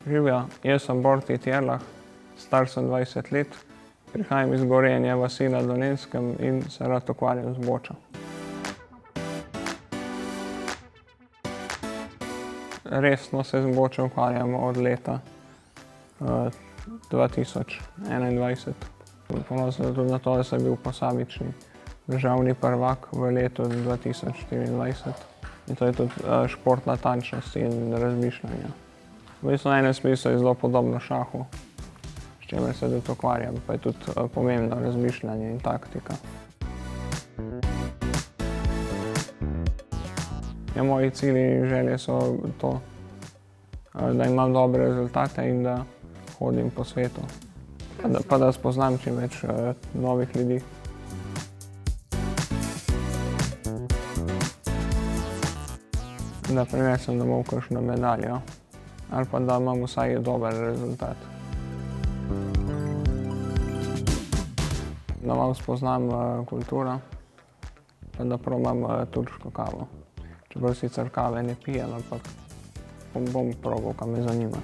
Živja, jaz sem Borti Tjerlah, star sem 20 let, prihajam iz Gorenje vasi na Dolenjskem in se rad ukvarjam z bočo. Resno se z bočo ukvarjam od leta 2021. Ponosen sem tudi na to, da sem bil posamični državni prvak v letu 2024. In to je tudi šport natančnosti in razmišljanja. V bistvu na enem smislu je zelo podobno šahu, s čimer se tudi ukvarjam, pa je tudi pomembno razmišljanje in taktika. Ja, moji cilji in želje so to, da imam dobre rezultate in da hodim po svetu, pa da spoznam čim več novih ljudi. Da prinesem domov kakšno medaljo ali pa da imam vsaj dober rezultat. Da malo spoznam kulturo, pa da probam turško kavo. Čeprav sicer kave ne pijem, ampak bom probal, kaj me zanima.